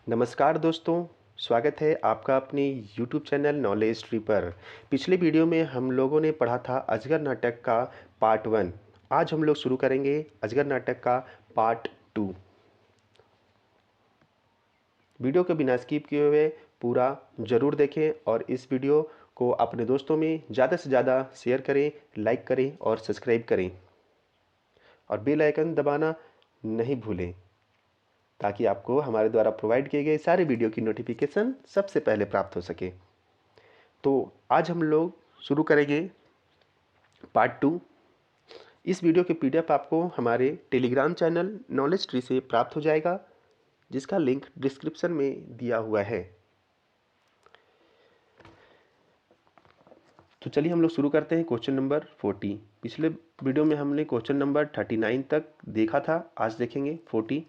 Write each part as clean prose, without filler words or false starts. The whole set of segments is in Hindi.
नमस्कार दोस्तों, स्वागत है आपका अपने YouTube चैनल नॉलेज ट्री पर। पिछले वीडियो में हम लोगों ने पढ़ा था अजगर नाटक का पार्ट 1। आज हम लोग शुरू करेंगे अजगर नाटक का पार्ट 2। वीडियो को बिना स्किप किए हुए पूरा ज़रूर देखें और इस वीडियो को अपने दोस्तों में ज़्यादा से ज़्यादा शेयर करें, लाइक करें और सब्सक्राइब करें और बेल आइकन दबाना नहीं भूलें ताकि आपको हमारे द्वारा प्रोवाइड किए गए सारे वीडियो की नोटिफिकेशन सबसे पहले प्राप्त हो सके। तो आज हम लोग शुरू करेंगे पार्ट 2। इस वीडियो के पीडीएफ आपको हमारे टेलीग्राम चैनल नॉलेज ट्री से प्राप्त हो जाएगा, जिसका लिंक डिस्क्रिप्शन में दिया हुआ है। तो चलिए हम लोग शुरू करते हैं क्वेश्चन नंबर 40। पिछले वीडियो में हमने क्वेश्चन नंबर 39 तक देखा था, आज देखेंगे 40।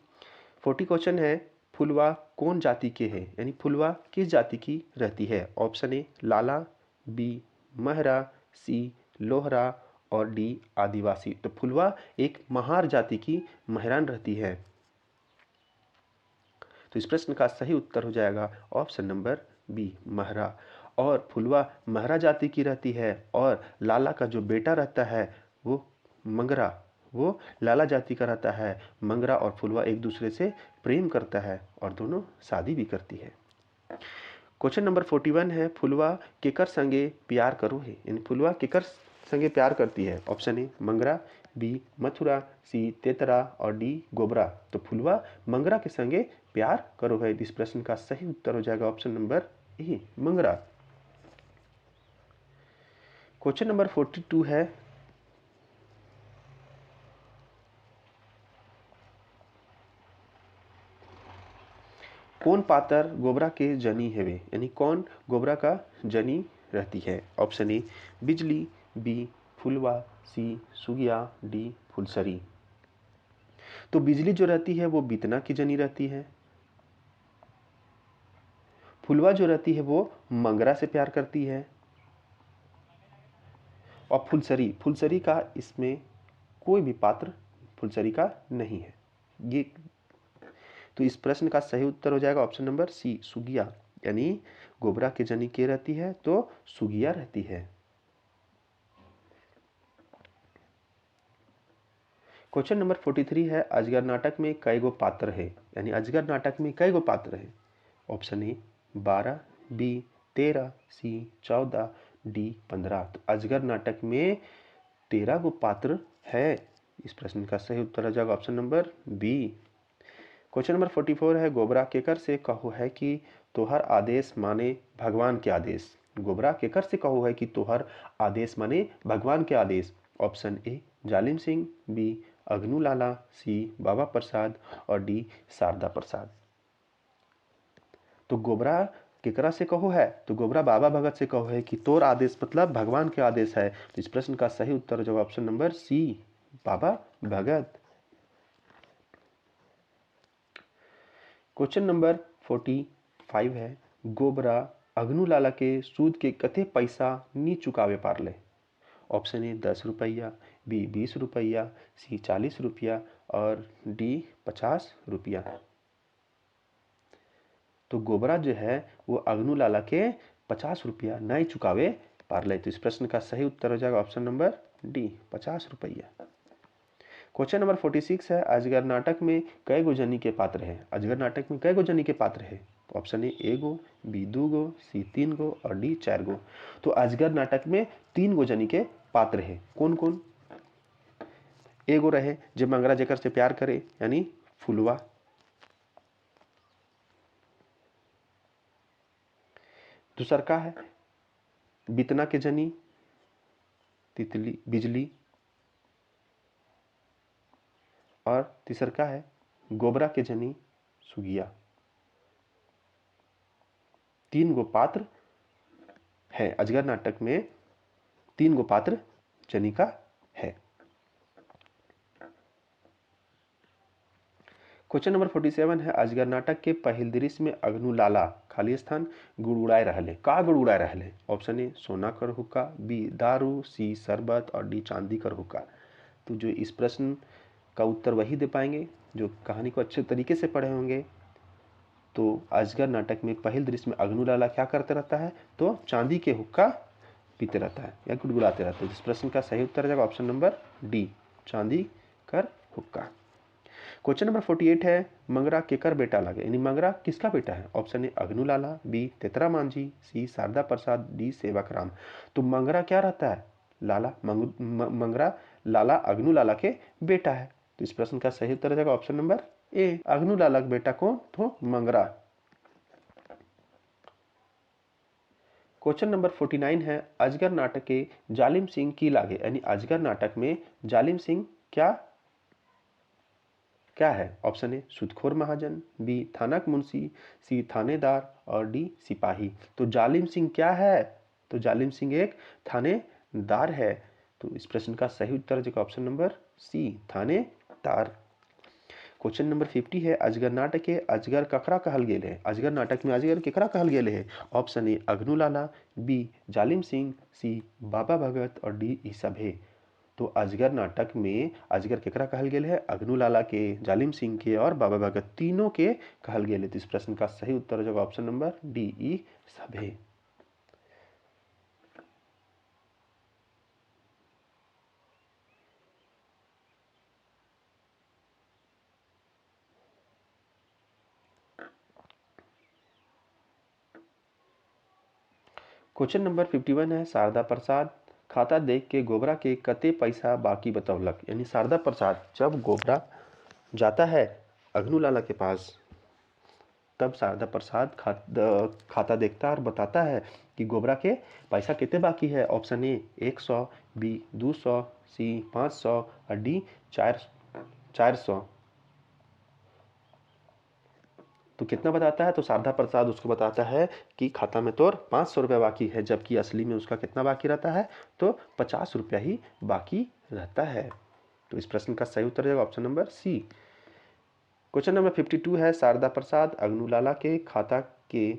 क्वेश्चन है, फुलवा कौन जाति के हैं, यानी फुलवा किस जाति की रहती है। ऑप्शन ए लाला, बी महरा, सी लोहरा और डी आदिवासी। तो फुलवा एक महार जाति की महरान रहती है। तो इस प्रश्न का सही उत्तर हो जाएगा ऑप्शन नंबर बी महरा। और फुलवा महरा जाति की रहती है और लाला का जो बेटा रहता है वो मंगरा, वो लाला जाति का रहता है। मंगरा और फुलवा एक दूसरे से प्रेम करता है और दोनों शादी भी करती है। क्वेश्चन नंबर 41 है, फुलवा केकर संगे प्यार करो है, यानी फुलवा केकर संगे प्यार करती है। Option A Mangra, B Mathura, C Tetra और डी गोबरा। तो फुलवा मंगरा के संगे प्यार करो है। इस प्रश्न का सही उत्तर हो जाएगा ऑप्शन नंबर ए मंगरा। क्वेश्चन नंबर 42 है, कौन पातर गोबरा के जनी हेवे, यानी कौन गोबरा का जनी रहती है। ऑप्शन ए बिजली, बी फुलवा, सी सुगिया, डी फुलसरी। तो बिजली जो रहती है वो बितना की जनी रहती है। फुलवा जो रहती है वो मंगरा से प्यार करती है। और फुलसरी का इसमें कोई भी पात्र फुलसरी का नहीं है। ये तो इस प्रश्न का सही उत्तर हो जाएगा ऑप्शन नंबर सी सुगिया, यानी गोबरा की जनी के रहती है तो सुगिया रहती है। क्वेश्चन नंबर 43 है, अजगर नाटक में कई गो पात्र है, यानी अजगर नाटक में कई गो पात्र है। Option A 12, B 13, C 14, D 15। तो अजगर नाटक में 13 गो पात्र है। इस प्रश्न का सही उत्तर हो जाएगा option number B. Question number 44 है, गोबरा केकर से कहो है कि तोहर आदेश माने भगवान के आदेश। गोबरा केकर से कहो है कि तोहर आदेश माने भगवान के आदेश। ऑप्शन ए जालिम सिंह, बी अग्नू लाला, सी बाबा प्रसाद और डी शारदा प्रसाद। तो गोबरा केकरा से कहो है, तो गोबरा बाबा भगत से कहो है कि तोर आदेश मतलब भगवान के आदेश है। तो इस प्रश्न का सही उत्तर हो जाएगा ऑप्शन नंबर सी बाबा भगत। क्वेश्चन नंबर 45 है, गोबरा अग्नू लाला के सूद के कते पैसा नी चुकावे पारले। ऑप्शन ए 10 रुपया, बी 20 रुपया, सी 40 रुपया और डी 50 रुपया। तो गोबरा जो है वो अग्नू लाला के 50 रुपया नहीं चुकावे पारले। तो इस प्रश्न का सही उत्तर हो जाएगा ऑप्शन नंबर डी 50 रुपया। क्वेश्चन नंबर 46 है, अजगर नाटक में कई गो जनी के पात्र है। अजगर नाटक में कई गो जनी के पात्र है। ऑप्शन ए एगो, बी 2 गो, सी 3 गो और डी 4 गो। तो अजगर नाटक में 3 गो जनी के पात्र है। कौन कौन? एगो रहे जब मंगरा जेकर से प्यार करे, यानी फुलवा। दूसर का है बितना के जनी तितली बिजली। और तीसर का है गोबरा के जनी सुगिया। 3 गो पात्र है अजगर नाटक में, 3 गो पात्र जनी का है। क्वेश्चन नंबर 47 है, अजगर नाटक के पहल दृश्य में अग्नू लाला खाली स्थान गुड़गुड़ाए रहले। का गुड़गुड़ाए रहले? ऑप्शन ए सोना कर हुक्का, बी दारू, सी शरबत और डी चांदी कर हुक्का। तो जो इस प्रश्न का उत्तर वही दे पाएंगे जो कहानी को अच्छे तरीके से पढ़े होंगे। तो अजगर नाटक में पहले दृश्य में अग्नू लाला क्या करते रहता है, तो चांदी के हुक्का पीते रहता है या गुड़गुड़ाते रहता है। इस प्रश्न का सही उत्तर जाएगा ऑप्शन नंबर डी, चांदी कर हुक्का। क्वेश्चन नंबर 48 है, मंगरा केकर बेटा लागे, यानी मंगरा किसका बेटा है। Option A Agnu Lala, B Tetra Manjhi, C Sharda Prasad, D Sevak Ram. तो मंगरा क्या रहता है, लाला मंगरा लाला अग्नू लाला के बेटा है। तो इस प्रश्न का सही उत्तर जाएगा ऑप्शन नंबर ए, अग्नू लाला का बेटा कौन, तो मंगरा। क्वेश्चन नंबर 49 है, अजगर नाटक के जालिम सिंह की लागे, यानी अजगर नाटक में जालिम सिंह क्या क्या है। ऑप्शन ए सूदखोर महाजन, बी थानक मुंशी, सी थानेदार और डी सिपाही। तो जालिम सिंह क्या है, तो जालिम सिंह एक थानेदार है। तो इस प्रश्न का सही उत्तर जो ऑप्शन नंबर सी, थानेदार। क्वेश्चन नंबर 50 है, अजगर नाटक के अजगर ककरा कहल गेल है। अजगर नाटक में अजगर केकरा कहल गेल है। Option A Agnu Lala, B जालिम सिंह, सी बाबा भगत और डी ई सब है। तो अजगर नाटक में अजगर केकरा कहल गेल है, अग्नू लाला के, जालिम सिंह के और बाबा भगत तीनों के कहल गेल है। तो इस प्रश्न का सही उत्तर हो जाएगा ऑप्शन नंबर डी ई सब है। क्वेश्चन नंबर 51 है, शारदा प्रसाद खाता देख के गोबरा के कते पैसा बाकी बतौलक, यानी शारदा प्रसाद जब गोबरा जाता है अग्नू लाला के पास, तब शारदा प्रसाद खाता देखता है और बताता है कि गोबरा के पैसा कितने बाकी है। ऑप्शन ए 100, बी 200, सी 500 और डी 400। तो कितना बताता है, तो शारदा प्रसाद उसको बताता है कि खाता में तो 500 रुपया बाकी है, जबकि असली में उसका कितना बाकी रहता है, तो 50 रुपया ही बाकी रहता है। तो इस प्रश्न का सही उत्तर है option number C. Question number 52 है, शारदा प्रसाद अग्नू लाला के खाता के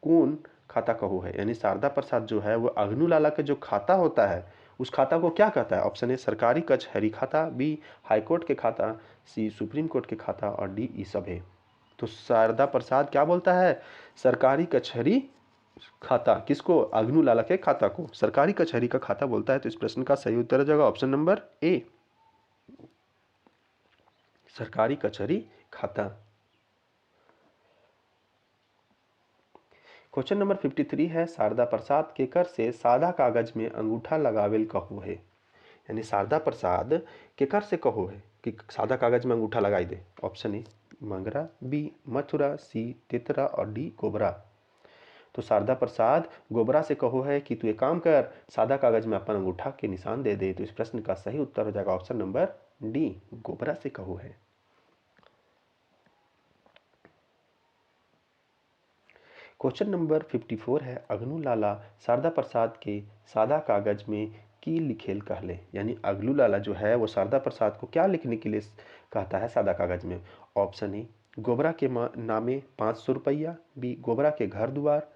कौन खाता कहो है, यानी शारदा प्रसाद जो है वो अग्नू लाला का जो खाता होता है उस खाता को क्या कहता है। ऑप्शन ए सरकारी कचहरी खाता, बी हाईकोर्ट के खाता, सी सुप्रीम कोर्ट के खाता और डी ई सब है। तो शारदा प्रसाद क्या बोलता है, सरकारी कचहरी खाता, किसको, अग्नू लाला के खाता को सरकारी कचहरी का खाता बोलता है। तो इस प्रश्न का सही उत्तर हो जाएगा ऑप्शन नंबर ए, सरकारी कचहरी खाता। क्वेश्चन नंबर 53 है, शारदा प्रसाद केकर से सादा कागज में अंगूठा लगावेल कहो है, यानी शारदा प्रसाद केकर से कहो है कि सादा कागज में अंगूठा लगाई दे। Option A Mangra, B Mathura, C Tetra और डी गोबरा। तो शारदा प्रसाद गोबरा से कहो है कि तू एक काम कर, सादा कागज में अपन अंगूठा के निशान दे दे। तो इस प्रश्न का सही उत्तर हो जाएगा ऑप्शन नंबर डी, गोबरा से कहो है। क्वेश्चन नंबर 54 है, अग्नू लाला शारदा प्रसाद के सादा कागज में की लिखेल कहले, यानी अग्नू लाला जो है वो शारदा प्रसाद को क्या लिखने के लिए कहता है सादा कागज में। ऑप्शन ए गोबरा के नामे 500 रुपया, बी गोबरा के घर द्वार,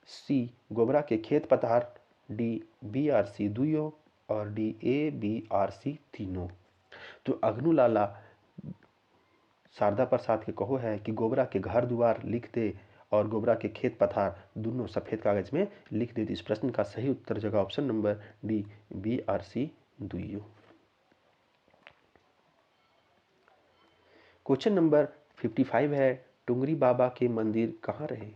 सी गोबरा के खेत पथार, डी बी आर सी दुइयो और डी ए बी आर सी तीनों। तो अग्नू लाला शारदा प्रसाद के कहो है कि गोबरा के घर द्वार लिख दे और गोबरा के खेत पथार दोनों सफेद कागज में लिख दे। इस प्रश्न का सही उत्तर जगह ऑप्शन नंबर डी, बी आर सी दुइयो। क्वेश्चन नंबर 55 है, टुंगरी बाबा के मंदिर कहाँ रहे।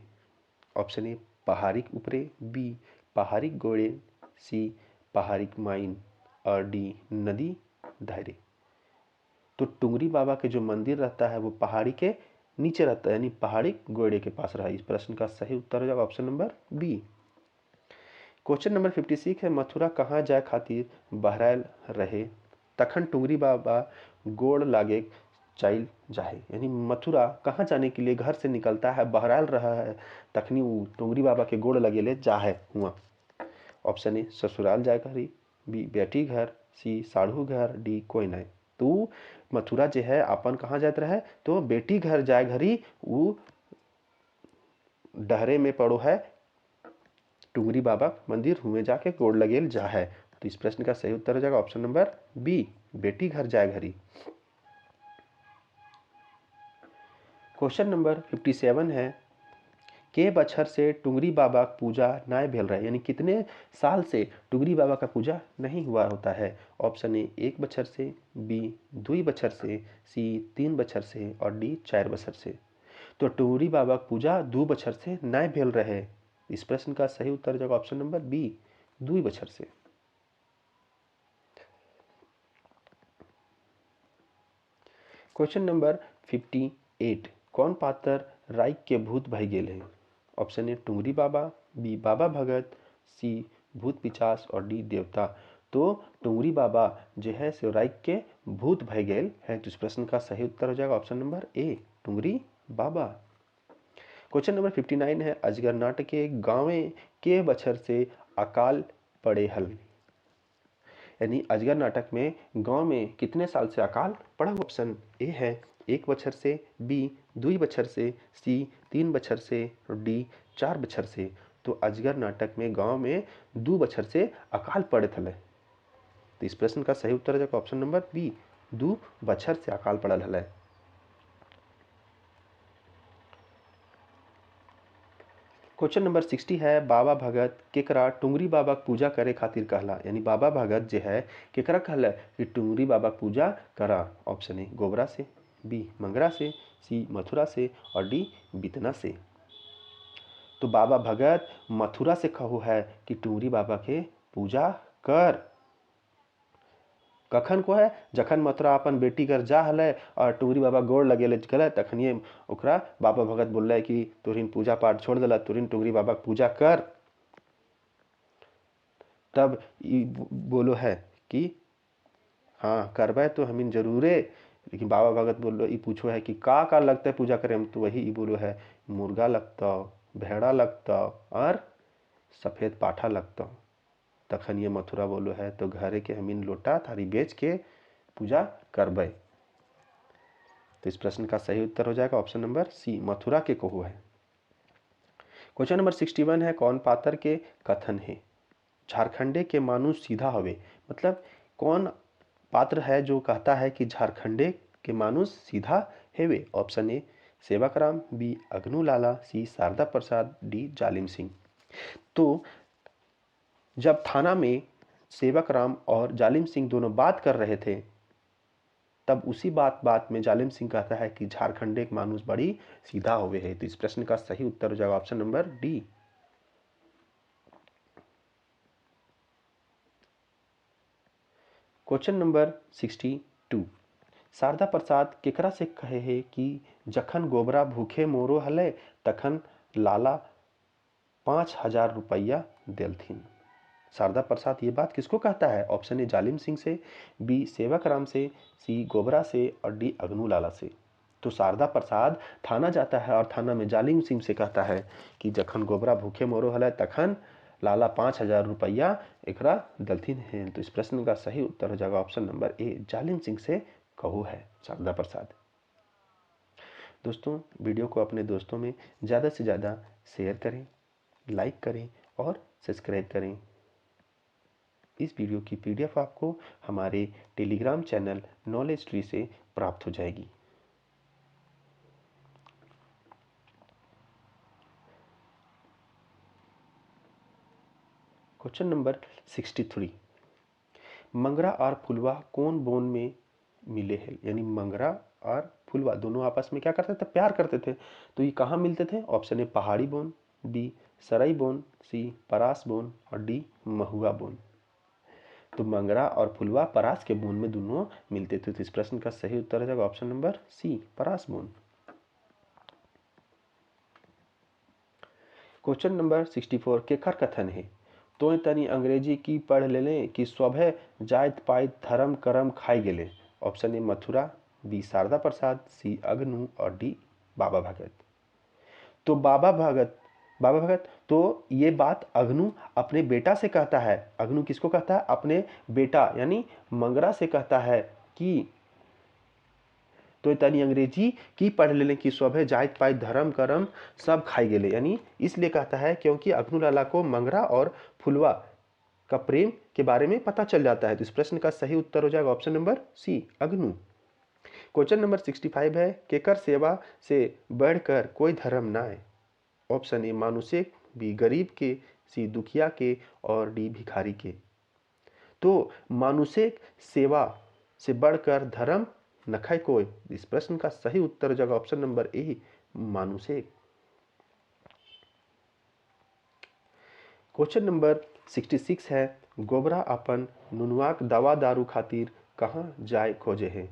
ऑप्शन ए पहाड़िक ऊपरे, बी पहाड़िक गोड़े, सी पहाड़िक माइन और डी नदी धारे। तो टुंगरी बाबा के जो मंदिर रहता है वो पहाड़ी के नीचे रहता है, यानी पहाड़ी गोड़े के पास रहा। इस प्रश्न का सही उत्तर हो जाएगा option number B. Question number 56 है, मथुरा कहाँ जाए खातिर बहरायल रहे, तखन टुंगरी बाबा गोड़ लागे चाइल जाहे, यानी मथुरा कहाँ जाने के लिए घर से निकलता है, बहरायल रहा है, तखनी वो टुंगरी बाबा के गोड़ लगे ले जाहे हुआ। ऑप्शन ए ससुराल जाए घरी, बी बेटी घर, सी साढ़ू घर, डी कोई नहीं। तो मथुरा जो है अपन कहाँ जाते रहे, तो बेटी घर जाए घरी वो डहरे में पड़ो है टुंगरी बाबा मंदिर हुए जाके गोड़ लगेल जा है। तो इस प्रश्न का सही उत्तर हो जाएगा ऑप्शन नंबर बी, बेटी घर जाए घरी। क्वेश्चन नंबर 57 है, के बछर से टुंगरी बाबा का पूजा नाय भेल रहे, यानी कितने साल से टुंगरी बाबा का पूजा नहीं हुआ होता है। ऑप्शन ए 1 बछर से, बी 2 बछर से, सी 3 बछर से और डी 4 बछर से। तो टुंगरी बाबा का पूजा 2 बछर से नाय भेल रहे। इस प्रश्न का सही उत्तर हो जाएगा ऑप्शन नंबर बी 2 बछर से। क्वेश्चन नंबर 58, कौन पात्र राई के भूत भय गेल है। ऑप्शन ए टुंगरी बाबा, बी बाबा भगत, सी भूत पिचास और डी देवता। तो टुंगरी बाबा जो है सो राई के भूत भय गेल है। तो इस प्रश्न का सही उत्तर हो जाएगा option number A Tungri Baba. Question number 59 है, अजगर नाटक के गाँवे के बछर से अकाल पड़े हल, यानी अजगर नाटक में गांव में कितने साल से अकाल पड़ा। ऑप्शन ए है 1 बछर से, बी 2 बछर से, सी 3 बछर से और डी 4 बछर से। तो अजगर नाटक में गांव में 2 बछर से अकाल पड़े थे। तो इस प्रश्न का सही उत्तर हो जाएगा ऑप्शन नंबर बी 2 बछर से अकाल पड़ल है। क्वेश्चन नंबर 60 है, बाबा भगत केकरा टुंगरी बाबा की पूजा करे खातिर कहला, यानी बाबा भगत जो है केकरा कहला कि टुंगरी बाबा की पूजा करा। ऑप्शन ए गोबरा से, बी मंगरा से, सी मथुरा से और डी बितना से। तो बाबा भगत मथुरा से कहू है कि टुंगरी बाबा के पूजा कर। कखन को है, जखन मथुरा अपन बेटी कर जा हल और टुंगरी बाबा गोड़ लगेले गल, तखनिए ओकरा बाबा भगत बोल कि तोरिन पूजा पाठ छोड़ दिला, तोरिन टुंगरी बाबा की पूजा कर। तब बोलो है कि हाँ करबे तो हमीन जरूरे। लेकिन बाबा भगत बोलो ये पूछो है कि का लगता है पूजा करे में। तो वही बोलो है मुर्गा लगता, भेड़ा लगता और सफेद पाठा लगता। तखन ये मथुरा बोलो है तो घरे के हमीन लोटा थारी बेच के पूजा करबे। तो इस प्रश्न का सही उत्तर हो जाएगा ऑप्शन नंबर सी मथुरा के कहू है। क्वेश्चन नंबर 61 है, कौन पात्र के कथन है। झारखंडे के मानुष सीधा हवे, मतलब कौन पात्र है जो कहता है कि झारखंडे के मानुष सीधा हेवे। Option A Sevakram, B Agnu Lala, C Sharda Prasad, D Zalim Singh. तो जब थाना में सेवकराम और जालिम सिंह दोनों बात कर रहे थे, तब उसी बात में जालिम सिंह कहता है कि झारखंडे के मानुष बड़ी सीधा होवे है। तो इस प्रश्न का सही उत्तर हो जाएगा option number D. Question number 62, Sharda Prasad केकरा से कहे है कि जखन गोबरा भूखे मोरो हले तखन लाला 5000 रुपया देलथिन। शारदा प्रसाद ये बात किसको कहता है। ऑप्शन ए जालिम सिंह से, बी सेवकराम से, सी गोबरा से और डी अग्नू लाला से। तो शारदा प्रसाद थाना जाता है और थाना में जालिम सिंह से कहता है कि जखन गोबरा भूखे मोरो हल तखन लाला 5000 रुपया एकरा दलथिन है। तो इस प्रश्न का सही उत्तर हो जाएगा ऑप्शन नंबर ए जालिम सिंह से कहू है शारदा प्रसाद। दोस्तों वीडियो को अपने दोस्तों में ज़्यादा से ज़्यादा शेयर करें, लाइक करें और सब्सक्राइब करें। इस वीडियो की पीडीएफ आपको हमारे टेलीग्राम चैनल नॉलेज ट्री से प्राप्त हो जाएगी। क्वेश्चन नंबर 63, मंगरा और फुलवा कौन बोन में मिले हैं, यानी मंगरा और फुलवा दोनों आपस में क्या करते थे, प्यार करते थे। तो ये कहाँ मिलते थे। ऑप्शन ए पहाड़ी बोन, बी सराई बोन, सी परास बोन और डी महुआ बोन। तो मंगरा और फुलवा परास के बोन में दोनों मिलते थे। तो इस प्रश्न का सही उत्तर हो जाएगा ऑप्शन नंबर सी परास बोन। क्वेश्चन नंबर 64, केकर कथन है। तो तनी अंग्रेजी की पढ़ लें कि स्वभय जात पात धर्म करम खाई गेले। Option A Mathura, B Sharda Prasad, C Agnu और डी बाबा भगत। तो बाबा भगत तो ये बात अग्नू अपने बेटा से कहता है। अग्नू किसको कहता है, अपने बेटा यानी मंगरा से कहता है कि तो तनी अंग्रेजी की पढ़ लें कि स्वभय जात पात धर्म करम सब खाई गेले, यानी इसलिए कहता है क्योंकि अग्नू लाला को मंगरा और फुलवा का प्रेम के बारे में पता चल जाता है। तो इस प्रश्न का सही उत्तर हो जाएगा option number C Agnu. Question number 65 है, केकर सेवा से बढ़कर कोई धर्म ना है। ऑप्शन ए मानुषिक, बी गरीब के, सी दुखिया के और डी भिखारी के। तो मानुषिक सेवा से बढ़कर धर्म न खाए कोई। इस प्रश्न का सही उत्तर हो जाएगा ऑप्शन नंबर ए मानुषिक। क्वेश्चन नंबर 66 है, गोबरा अपन नुनवाक दवा दारू खातिर कहाँ जाए खोजे है।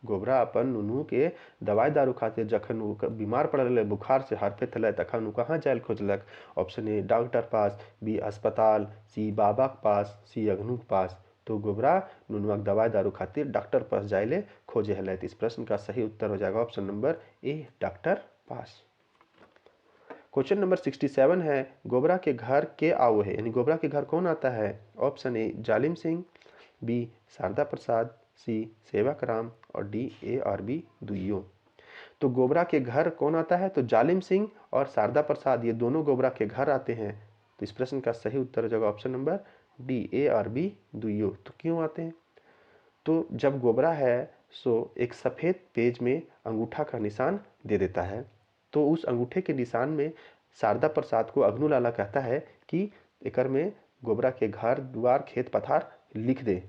गोबरा अपन नुनू के दवाई दारू खातिर जखन वो बीमार पड़ल बुखार से हड़फैत हल तखन वो कहाँ जाए खोजलक। ऑप्शन ए डॉक्टर पास, बी अस्पताल, सी बाबा के पास, सी अग्नू के पास। तो गोबरा नुनवाक दवाई दारू खातिर डॉक्टर पास जाए खोजे हल। इस प्रश्न का सही उत्तर हो जाएगा ऑप्शन नंबर ए डॉक्टर पास। क्वेश्चन नंबर 67 है, गोबरा के घर के आओ है, यानी गोबरा के घर कौन आता है। ऑप्शन ए जालिम सिंह, बी शारदा प्रसाद, सी सेवक राम और डी ए और बी दुइयो। तो गोबरा के घर कौन आता है, तो जालिम सिंह और शारदा प्रसाद ये दोनों गोबरा के घर आते हैं। तो इस प्रश्न का सही उत्तर हो जाएगा ऑप्शन नंबर डी ए और बी दुइयो। तो क्यों आते हैं, तो जब गोबरा है सो एक सफ़ेद पेज में अंगूठा का निशान दे देता है। तो उस अंगूठे के निशान में शारदा प्रसाद को अग्नू लाला कहता है कि एकर में गोबरा के घर द्वार खेत पथार लिख दे,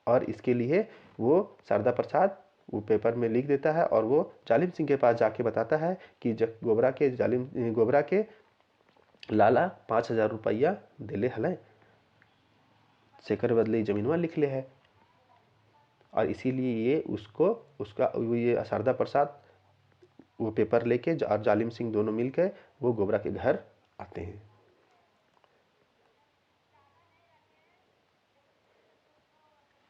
और इसके लिए वो शारदा प्रसाद वो पेपर में लिख देता है और वो जालिम सिंह के पास जाके बताता है कि जब गोबरा के लाला 5,000 रुपया दिले हल सेकर बदले जमीनवा लिख ले है, और इसीलिए ये ये शारदा प्रसाद वो पेपर लेके और जालिम सिंह दोनों मिलकर वो गोबरा के घर आते हैं।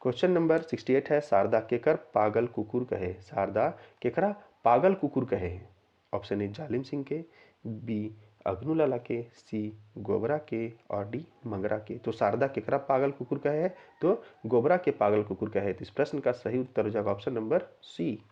क्वेश्चन नंबर 68 है, शारदा केकर पागल कुकुर कहे। शारदा केकरा पागल कुकुर कहे। ऑप्शन ए जालिम सिंह के, बी अग्नू लाला के, सी गोबरा के और डी मंगरा के। तो शारदा केकरा पागल कुकुर कहे है, तो गोबरा के पागल कुकुर कहे। तो इस प्रश्न का सही उत्तर हो जाएगा ऑप्शन नंबर सी।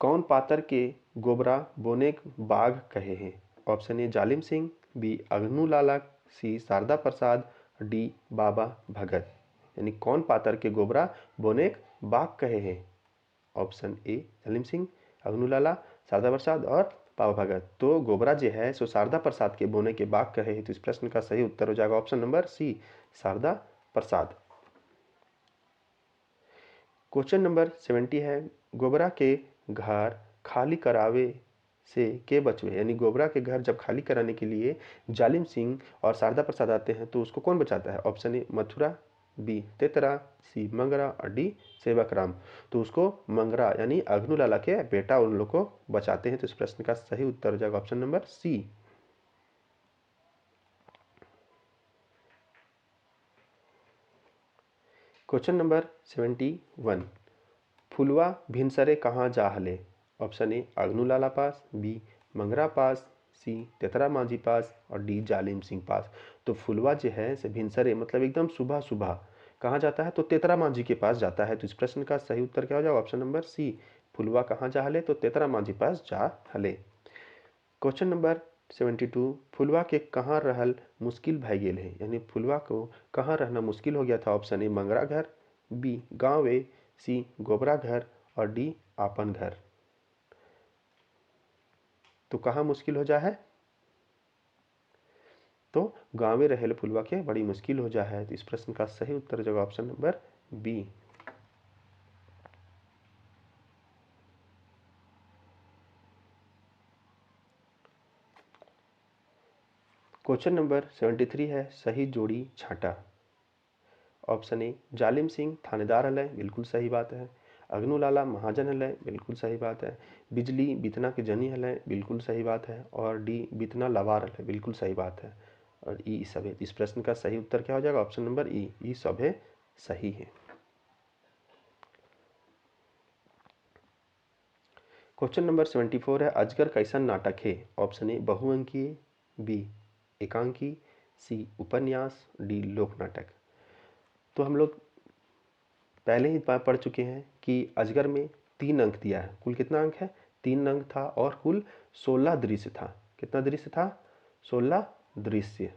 कौन पातर के गोबरा बोने बाघ कहे हैं। ऑप्शन ए जालिम Singh, B Agnu Lala, C Sharda Prasad, D बाबा भगत। यानी कौन पातर के गोबरा बोने बाघ कहे हैं। ऑप्शन ए जालिम सिंह, अग्नू लाला, शारदा प्रसाद और बाबा भगत। तो गोबरा जो है सो शारदा प्रसाद के बोने के बाघ कहे हैं। तो इस प्रश्न का सही उत्तर हो जाएगा ऑप्शन नंबर सी शारदा प्रसाद। क्वेश्चन नंबर 70 है, गोबरा के घर खाली करावे से के बचवे। यानी गोबरा के घर जब खाली कराने के लिए जालिम सिंह और शारदा प्रसाद आते हैं तो उसको कौन बचाता है। ऑप्शन ए मथुरा, बी तेतरा, सी मंगरा और डी सेवक राम। तो उसको मंगरा यानी अग्नू लाला के बेटा उन लोग को बचाते हैं। तो इस प्रश्न का सही उत्तर हो जाएगा option number C. Question number 71, फुलवा भिनसरे कहाँ जा हले। Option A Agnu Lala pass, B मंगरा पास, सी तेतरा माझी पास और डी जालिम सिंह पास। तो फुलवा जो है से भिनसरे मतलब एकदम सुबह सुबह कहाँ जाता है, तो तेतरा माझी के पास जाता है। तो इस प्रश्न का सही उत्तर क्या हो जाएगा ऑप्शन नंबर सी फुलवा कहाँ जा हले, तो तेतरा माझी पास जा हले। क्वेश्चन नंबर 72, फुलवा के कहाँ रहल मुश्किल भय गेल है। यानी फुलवा को कहाँ रहना मुश्किल हो गया था। ऑप्शन ए मंगरा घर, बी गाँव ए, सी गोबरा घर और डी आपन घर। तो कहाँ मुश्किल हो जा है, तो गाँव में रहेल फुलवा के बड़ी मुश्किल हो जा है। तो इस प्रश्न का सही उत्तर हो जाएगा option number B. Question number 73 है, सही जोड़ी छाटा। ऑप्शन ए जालिम सिंह थानेदार हल, बिल्कुल सही बात है। अग्नू लाला महाजन हल, बिल्कुल सही बात है। बिजली बितना के जनी हल, बिल्कुल सही बात है। और डी बितना लवार हल, बिल्कुल सही बात है। और ई सब है। इस प्रश्न का सही उत्तर क्या हो जाएगा ऑप्शन नंबर ई सब है सही है। क्वेश्चन नंबर 74 है, अजगर कैसन नाटक है। ऑप्शन ए बहुअंकीय, बी एकांकी, सी उपन्यास, डी लोक नाटक। तो हम लोग पहले ही पढ़ चुके हैं कि अजगर में 3 अंक दिया है। कुल कितना अंक है, 3 अंक था और कुल 16 दृश्य था। कितना दृश्य था, 16 दृश्य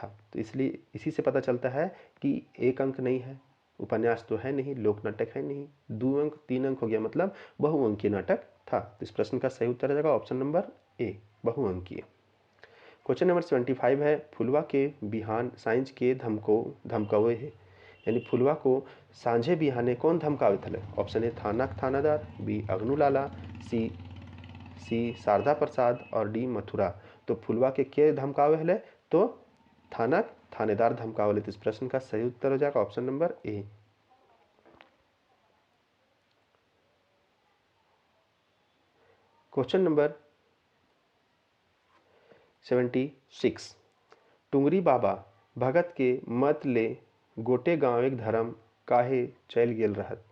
था। तो इसलिए इसी से पता चलता है कि 1 अंक नहीं है, उपन्यास तो है नहीं, लोक नाटक है नहीं, 2 अंक 3 अंक हो गया, मतलब बहुअंकीय नाटक था। तो इस प्रश्न का सही उत्तर हो जाएगा ऑप्शन नंबर ए, बहुअंकीय। क्वेश्चन नंबर 75 है, फुलवा के बिहान साइंस के धमकावे है, यानी फुलवा को सांझे बिहाने कौन धमकावे थले। ऑप्शन ए थानाक थानादार, बी अग्नुलाला, सी शारदा प्रसाद और डी मथुरा। तो फुलवा के धमकावे हले, तो थानाक थानेदार धमकावे। तो इस प्रश्न का सही उत्तर हो जाएगा ऑप्शन नंबर ए। क्वेश्चन नंबर 76, टुंगरी बाबा भगत के मत ले गोटे गाँव एक धर्म काहे चल गेल रहत।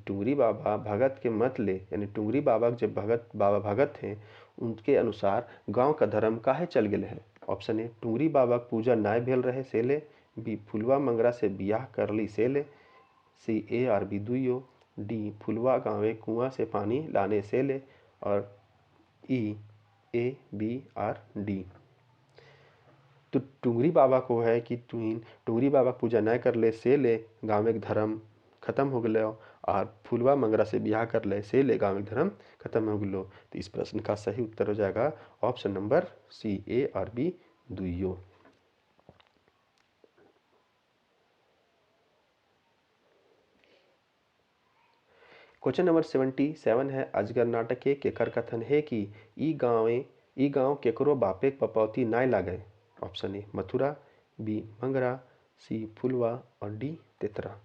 टुंगरी बाबा भगत के मत ले, यानी टुंगरी बाबा जब बाबा भगत थे उनके अनुसार गांव का धर्म काहे चल गेल है। ऑप्शन ए टुंगरी बाबा पूजा नाय भेल रहे से ले, बी फुलवा मंगरा से बियाह कर ली से ले, सी ए और बी दुइयो, डी फुलवा गाँवे कुआं से पानी लाने से ले, और ई ए बी आर डी। तो टुंगरी बाबा को है कि टुंगरी बाबा पूजा न कर ले से ले गाँव के धर्म खत्म हो गए, और फुलवा मंगरा से बियाह कर ले से ले गाँव के धर्म खत्म हो गए। तो इस प्रश्न का सही उत्तर हो जाएगा ऑप्शन नंबर सी ए और बी दुइयो। क्वेश्चन नंबर 77 है, अजगर नाटक के केकर कथन है कि ई गाँव केकरो बापे पपौती नाय लागे। ऑप्शन ए मथुरा, बी मंगरा, सी फुलवा और डी तेतरा।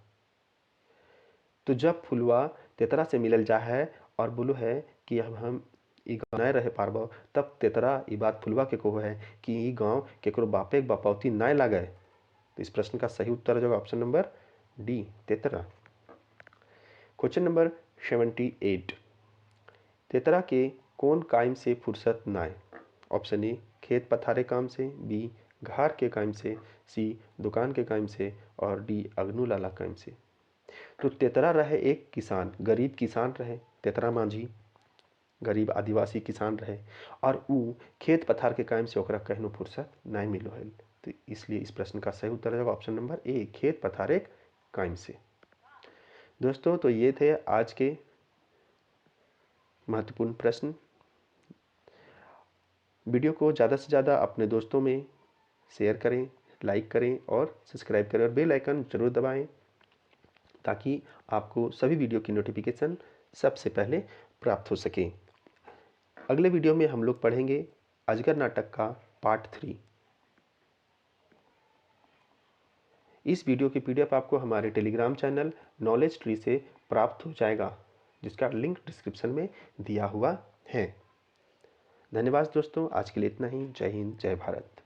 तो जब फुलवा तेतरा से मिलल जा है और बोलो है कि अब हम ई गाँव नहीं रह पारबो, तब तेतरा ई बात फुलवा के कहो है कि ई गाँव केकरो बापे बपौती नाय लागे। तो इस प्रश्न का सही उत्तर हो जाएगा option number D Tetra. Question number 78, Tetra के कौन काम से फुर्सत नाय। ऑप्शन ए खेत पथारे काम से, बी घर के काम से, सी दुकान के काम से और डी अग्नु लाला काम से। तो तेतरा रहे एक किसान, गरीब किसान रहे, तेतरा माझी गरीब आदिवासी किसान रहे, और ऊ खेत पथार के काम से ओकरा कहनो फुर्सत नहीं मिलो है। तो इसलिए इस प्रश्न का सही उत्तर होगा ऑप्शन नंबर ए, खेत पथारे काम से। दोस्तों, तो ये थे आज के महत्वपूर्ण प्रश्न। वीडियो को ज़्यादा से ज़्यादा अपने दोस्तों में शेयर करें, लाइक करें और सब्सक्राइब करें, और बेल आइकन जरूर दबाएं ताकि आपको सभी वीडियो की नोटिफिकेशन सबसे पहले प्राप्त हो सके। अगले वीडियो में हम लोग पढ़ेंगे अजगर नाटक का पार्ट 3। इस वीडियो की पीडीएफ आपको हमारे टेलीग्राम चैनल नॉलेज ट्री से प्राप्त हो जाएगा, जिसका लिंक डिस्क्रिप्शन में दिया हुआ है। धन्यवाद दोस्तों, आज के लिए इतना ही। जय हिंद, जय भारत।